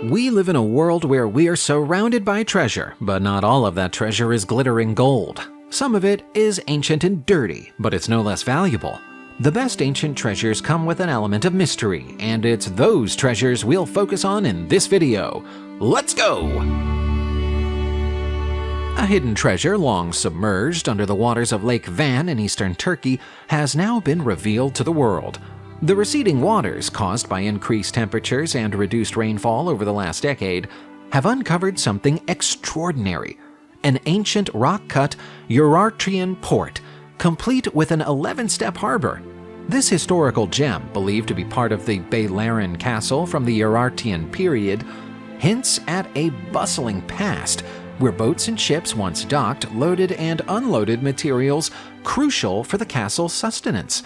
We live in a world where we are surrounded by treasure, but not all of that treasure is glittering gold. Some of it is ancient and dirty, but it's no less valuable. The best ancient treasures come with an element of mystery, and it's those treasures we'll focus on in this video. Let's go! A hidden treasure long submerged under the waters of Lake Van in eastern Turkey has now been revealed to the world. The receding waters, caused by increased temperatures and reduced rainfall over the last decade, have uncovered something extraordinary: an ancient rock-cut Urartian port, complete with an 11-step harbor. This historical gem, believed to be part of the Beylerin castle from the Urartian period, hints at a bustling past where boats and ships once docked, loaded and unloaded materials crucial for the castle's sustenance.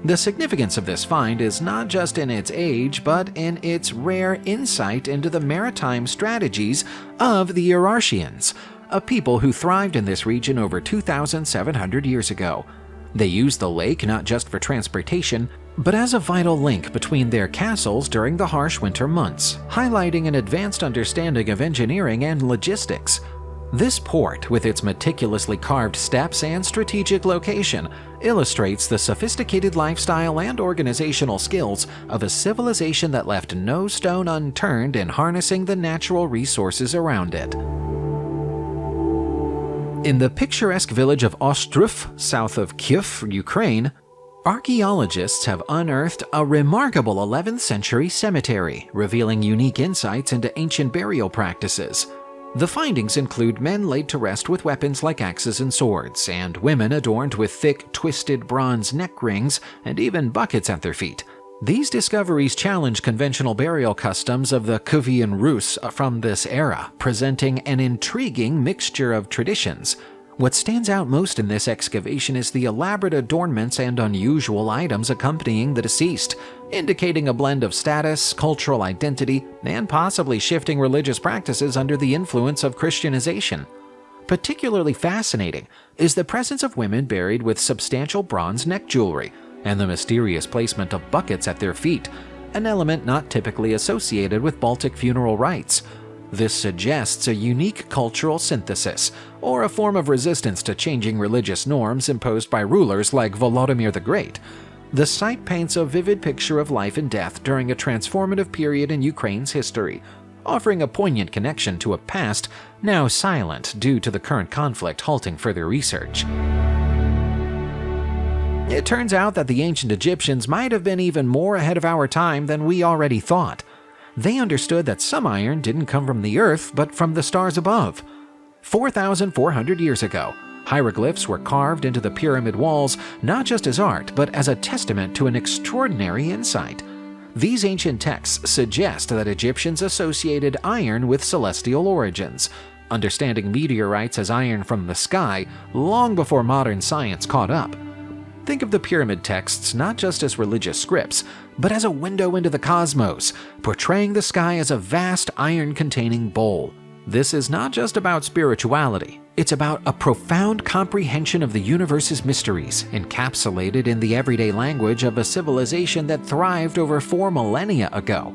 The significance of this find is not just in its age, but in its rare insight into the maritime strategies of the Urartians, a people who thrived in this region over 2,700 years ago. They used the lake not just for transportation, but as a vital link between their castles during the harsh winter months, highlighting an advanced understanding of engineering and logistics. This port, with its meticulously carved steps and strategic location, illustrates the sophisticated lifestyle and organizational skills of a civilization that left no stone unturned in harnessing the natural resources around it. In the picturesque village of Ostrów, south of Kyiv, Ukraine, archaeologists have unearthed a remarkable 11th century cemetery, revealing unique insights into ancient burial practices. The findings include men laid to rest with weapons like axes and swords, and women adorned with thick, twisted bronze neck rings and even buckets at their feet. These discoveries challenge conventional burial customs of the Kievan Rus from this era, presenting an intriguing mixture of traditions. What stands out most in this excavation is the elaborate adornments and unusual items accompanying the deceased, indicating a blend of status, cultural identity, and possibly shifting religious practices under the influence of Christianization. Particularly fascinating is the presence of women buried with substantial bronze neck jewelry, and the mysterious placement of buckets at their feet, an element not typically associated with Baltic funeral rites. This suggests a unique cultural synthesis, or a form of resistance to changing religious norms imposed by rulers like Volodymyr the Great. The site paints a vivid picture of life and death during a transformative period in Ukraine's history, offering a poignant connection to a past now silent due to the current conflict halting further research. It turns out that the ancient Egyptians might have been even more ahead of our time than we already thought. They understood that some iron didn't come from the earth, but from the stars above. 4,400 years ago, hieroglyphs were carved into the pyramid walls not just as art, but as a testament to an extraordinary insight. These ancient texts suggest that Egyptians associated iron with celestial origins, understanding meteorites as iron from the sky long before modern science caught up. Think of the pyramid texts not just as religious scripts, but as a window into the cosmos, portraying the sky as a vast iron-containing bowl. This is not just about spirituality, it's about a profound comprehension of the universe's mysteries, encapsulated in the everyday language of a civilization that thrived over 4 millennia ago.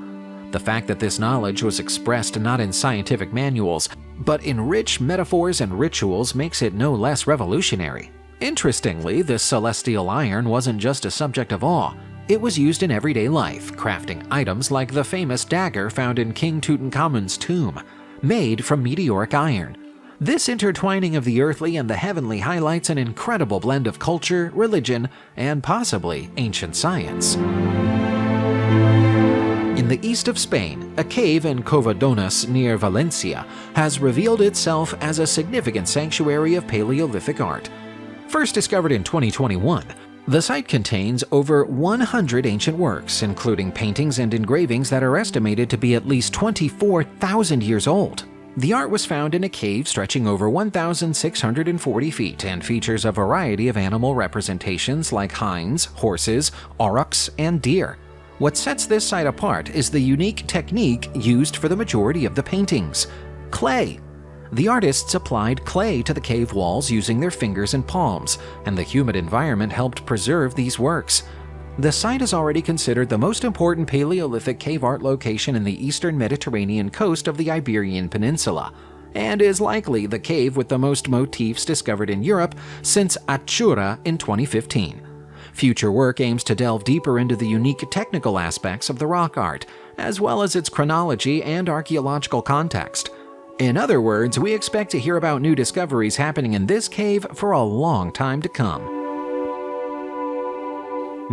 The fact that this knowledge was expressed not in scientific manuals, but in rich metaphors and rituals makes it no less revolutionary. Interestingly, this celestial iron wasn't just a subject of awe. It was used in everyday life, crafting items like the famous dagger found in King Tutankhamun's tomb, made from meteoric iron. This intertwining of the earthly and the heavenly highlights an incredible blend of culture, religion, and possibly ancient science. In the east of Spain, a cave in Covadones near Valencia has revealed itself as a significant sanctuary of Paleolithic art. First discovered in 2021, the site contains over 100 ancient works, including paintings and engravings that are estimated to be at least 24,000 years old. The art was found in a cave stretching over 1,640 feet and features a variety of animal representations like hinds, horses, aurochs, and deer. What sets this site apart is the unique technique used for the majority of the paintings: clay. The artists applied clay to the cave walls using their fingers and palms, and the humid environment helped preserve these works. The site is already considered the most important Paleolithic cave art location in the eastern Mediterranean coast of the Iberian Peninsula, and is likely the cave with the most motifs discovered in Europe since Achura in 2015. Future work aims to delve deeper into the unique technical aspects of the rock art, as well as its chronology and archaeological context. In other words, we expect to hear about new discoveries happening in this cave for a long time to come.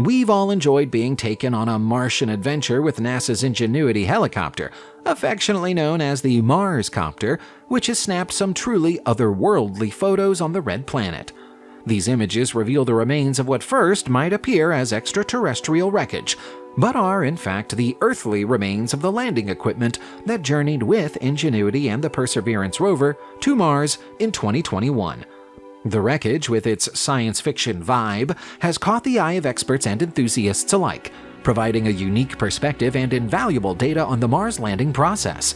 We've all enjoyed being taken on a Martian adventure with NASA's Ingenuity helicopter, affectionately known as the Mars copter, which has snapped some truly otherworldly photos on the red planet. These images reveal the remains of what first might appear as extraterrestrial wreckage, but are in fact the earthly remains of the landing equipment that journeyed with Ingenuity and the Perseverance rover to Mars in 2021. The wreckage, with its science fiction vibe, has caught the eye of experts and enthusiasts alike, providing a unique perspective and invaluable data on the Mars landing process.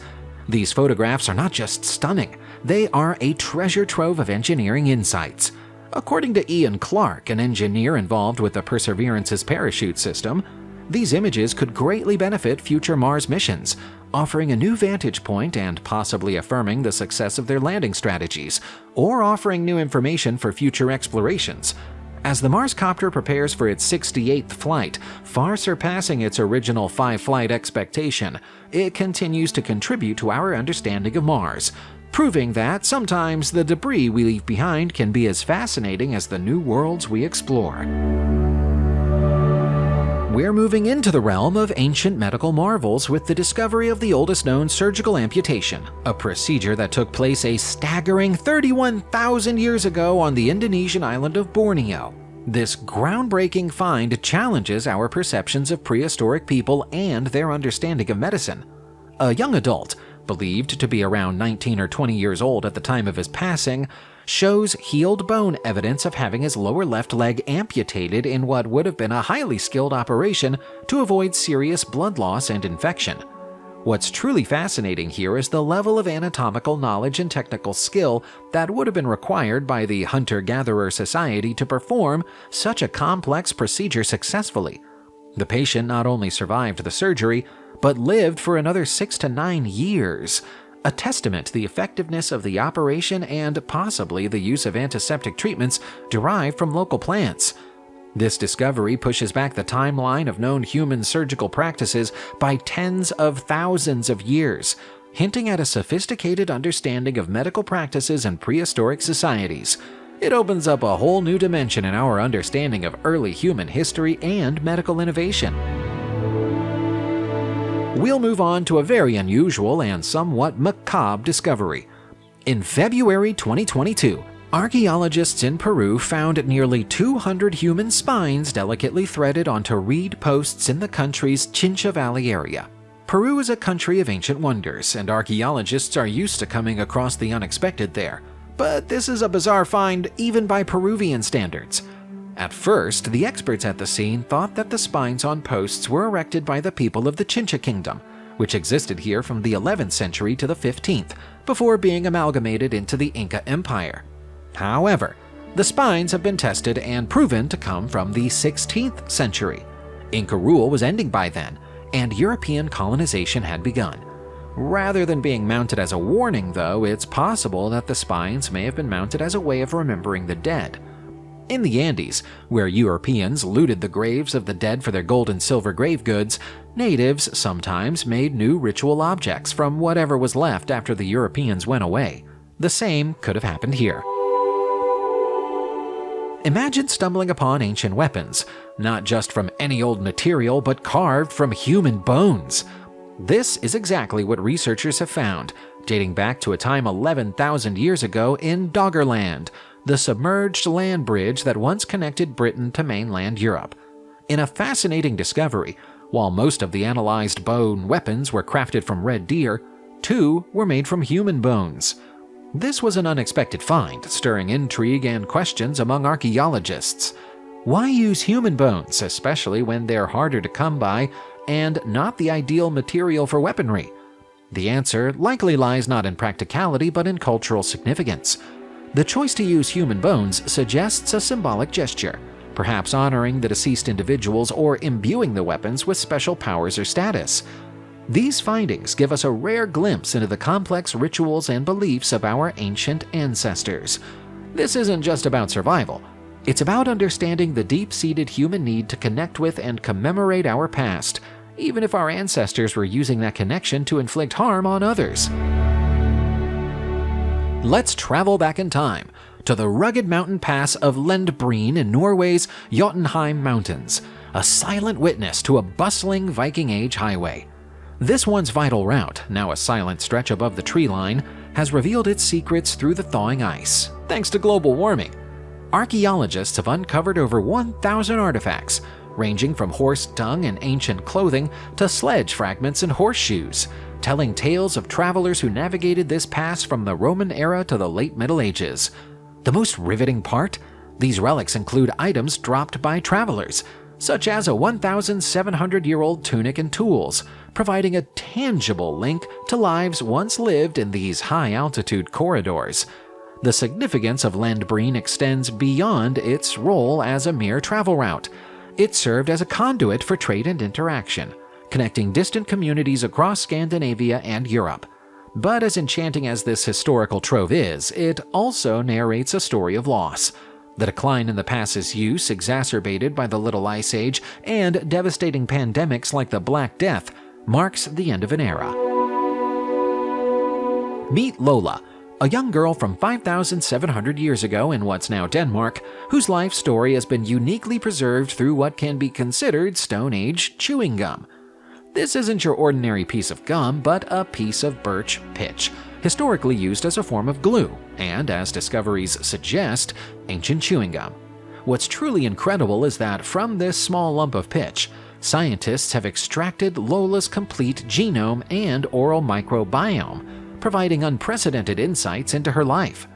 These photographs are not just stunning, they are a treasure trove of engineering insights. According to Ian Clark, an engineer involved with the Perseverance's parachute system, these images could greatly benefit future Mars missions, offering a new vantage point and possibly affirming the success of their landing strategies, or offering new information for future explorations. As the Mars copter prepares for its 68th flight, far surpassing its original 5-flight expectation, it continues to contribute to our understanding of Mars, proving that sometimes the debris we leave behind can be as fascinating as the new worlds we explore. We're moving into the realm of ancient medical marvels with the discovery of the oldest known surgical amputation, a procedure that took place a staggering 31,000 years ago on the Indonesian island of Borneo. This groundbreaking find challenges our perceptions of prehistoric people and their understanding of medicine. A young adult, believed to be around 19 or 20 years old at the time of his passing, shows healed bone evidence of having his lower left leg amputated in what would have been a highly skilled operation to avoid serious blood loss and infection. What's truly fascinating here is the level of anatomical knowledge and technical skill that would have been required by the hunter-gatherer society to perform such a complex procedure successfully. The patient not only survived the surgery, but lived for another 6 to 9 years, a testament to the effectiveness of the operation and possibly the use of antiseptic treatments derived from local plants. This discovery pushes back the timeline of known human surgical practices by tens of thousands of years, hinting at a sophisticated understanding of medical practices in prehistoric societies. It opens up a whole new dimension in our understanding of early human history and medical innovation. We'll move on to a very unusual and somewhat macabre discovery. In February 2022, archaeologists in Peru found nearly 200 human spines delicately threaded onto reed posts in the country's Chincha Valley area. Peru is a country of ancient wonders, and archaeologists are used to coming across the unexpected there. But this is a bizarre find even by Peruvian standards. At first, the experts at the scene thought that the spines on posts were erected by the people of the Chincha Kingdom, which existed here from the 11th century to the 15th, before being amalgamated into the Inca Empire. However, the spines have been tested and proven to come from the 16th century. Inca rule was ending by then, and European colonization had begun. Rather than being mounted as a warning, though, it's possible that the spines may have been mounted as a way of remembering the dead. In the Andes, where Europeans looted the graves of the dead for their gold and silver grave goods, natives sometimes made new ritual objects from whatever was left after the Europeans went away. The same could have happened here. Imagine stumbling upon ancient weapons, not just from any old material, but carved from human bones. This is exactly what researchers have found, dating back to a time 11,000 years ago in Doggerland, the submerged land bridge that once connected Britain to mainland Europe. In a fascinating discovery, while most of the analyzed bone weapons were crafted from red deer, 2 were made from human bones. This was an unexpected find, stirring intrigue and questions among archaeologists. Why use human bones, especially when they're harder to come by and not the ideal material for weaponry? The answer likely lies not in practicality but in cultural significance. The choice to use human bones suggests a symbolic gesture, perhaps honoring the deceased individuals or imbuing the weapons with special powers or status. These findings give us a rare glimpse into the complex rituals and beliefs of our ancient ancestors. This isn't just about survival. It's about understanding the deep-seated human need to connect with and commemorate our past, even if our ancestors were using that connection to inflict harm on others. Let's travel back in time to the rugged mountain pass of Lendbreen in Norway's Jotunheim Mountains, a silent witness to a bustling Viking Age highway. This once vital route, now a silent stretch above the tree line, has revealed its secrets through the thawing ice, thanks to global warming. Archaeologists have uncovered over 1,000 artifacts, ranging from horse dung and ancient clothing to sledge fragments and horseshoes, telling tales of travelers who navigated this pass from the Roman era to the late Middle Ages. The most riveting part? These relics include items dropped by travelers, such as a 1,700-year-old tunic and tools, providing a tangible link to lives once lived in these high-altitude corridors. The significance of Lendbreen extends beyond its role as a mere travel route. It served as a conduit for trade and interaction, connecting distant communities across Scandinavia and Europe. But as enchanting as this historical trove is, it also narrates a story of loss. The decline in the pass's use, exacerbated by the Little Ice Age and devastating pandemics like the Black Death, marks the end of an era. Meet Lola, a young girl from 5,700 years ago in what's now Denmark, whose life story has been uniquely preserved through what can be considered Stone Age chewing gum. This isn't your ordinary piece of gum, but a piece of birch pitch, historically used as a form of glue, and, as discoveries suggest, ancient chewing gum. What's truly incredible is that from this small lump of pitch, scientists have extracted Lola's complete genome and oral microbiome, providing unprecedented insights into her life.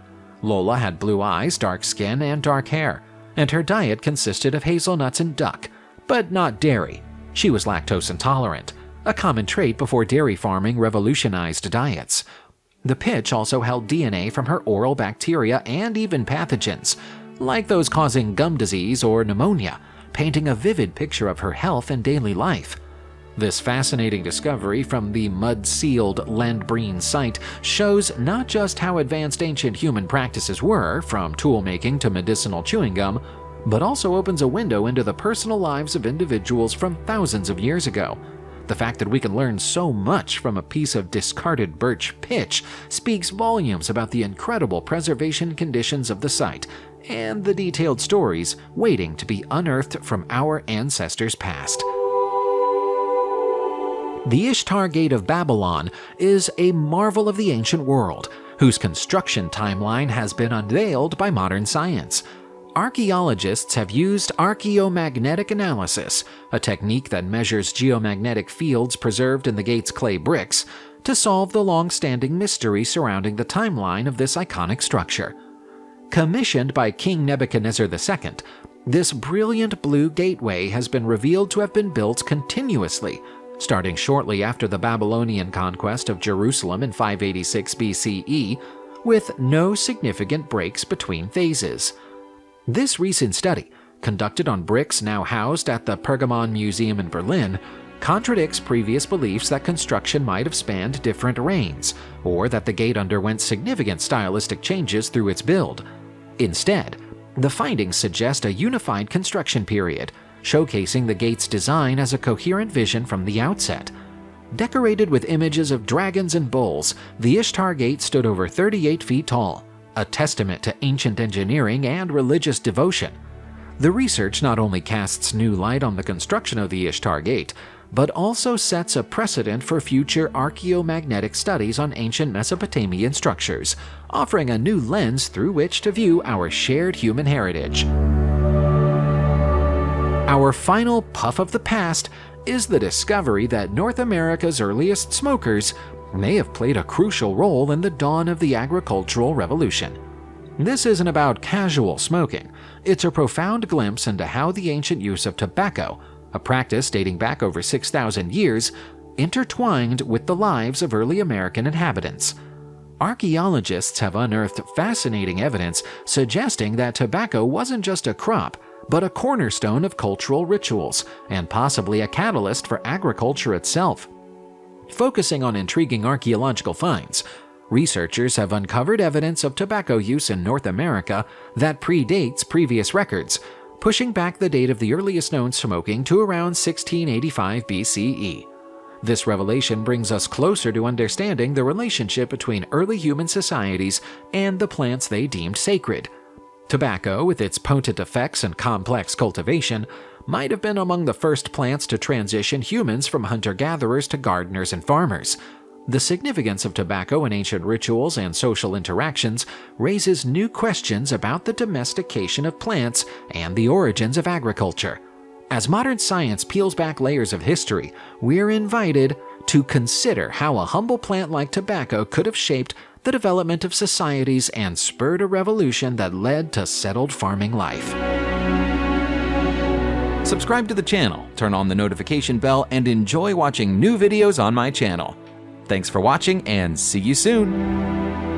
Lola had blue eyes, dark skin, and dark hair, and her diet consisted of hazelnuts and duck, but not dairy. She was lactose intolerant, a common trait before dairy farming revolutionized diets. The pitch also held DNA from her oral bacteria and even pathogens, like those causing gum disease or pneumonia, painting a vivid picture of her health and daily life. This fascinating discovery from the mud-sealed Lendbreen site shows not just how advanced ancient human practices were, from tool-making to medicinal chewing gum, but also opens a window into the personal lives of individuals from thousands of years ago. The fact that we can learn so much from a piece of discarded birch pitch speaks volumes about the incredible preservation conditions of the site and the detailed stories waiting to be unearthed from our ancestors' past. The Ishtar Gate of Babylon is a marvel of the ancient world, whose construction timeline has been unveiled by modern science. Archaeologists have used archaeomagnetic analysis, a technique that measures geomagnetic fields preserved in the gate's clay bricks, to solve the long-standing mystery surrounding the timeline of this iconic structure. Commissioned by King Nebuchadnezzar II, this brilliant blue gateway has been revealed to have been built continuously, starting shortly after the Babylonian conquest of Jerusalem in 586 BCE, with no significant breaks between phases. This recent study, conducted on bricks now housed at the Pergamon Museum in Berlin, contradicts previous beliefs that construction might have spanned different reigns, or that the gate underwent significant stylistic changes through its build. Instead, the findings suggest a unified construction period, showcasing the gate's design as a coherent vision from the outset. Decorated with images of dragons and bulls, the Ishtar Gate stood over 38 feet tall, a testament to ancient engineering and religious devotion. The research not only casts new light on the construction of the Ishtar Gate, but also sets a precedent for future archaeomagnetic studies on ancient Mesopotamian structures, offering a new lens through which to view our shared human heritage. Our final puff of the past is the discovery that North America's earliest smokers may have played a crucial role in the dawn of the agricultural revolution. This isn't about casual smoking, it's a profound glimpse into how the ancient use of tobacco, a practice dating back over 6,000 years, intertwined with the lives of early American inhabitants. Archaeologists have unearthed fascinating evidence suggesting that tobacco wasn't just a crop, but a cornerstone of cultural rituals, and possibly a catalyst for agriculture itself. Focusing on intriguing archaeological finds, researchers have uncovered evidence of tobacco use in North America that predates previous records, pushing back the date of the earliest known smoking to around 1685 BCE. This revelation brings us closer to understanding the relationship between early human societies and the plants they deemed sacred. Tobacco, with its potent effects and complex cultivation, might have been among the first plants to transition humans from hunter-gatherers to gardeners and farmers. The significance of tobacco in ancient rituals and social interactions raises new questions about the domestication of plants and the origins of agriculture. As modern science peels back layers of history, we're invited to consider how a humble plant like tobacco could have shaped the development of societies and spurred a revolution that led to settled farming life. Subscribe to the channel, turn on the notification bell, and enjoy watching new videos on my channel. Thanks for watching, and see you soon!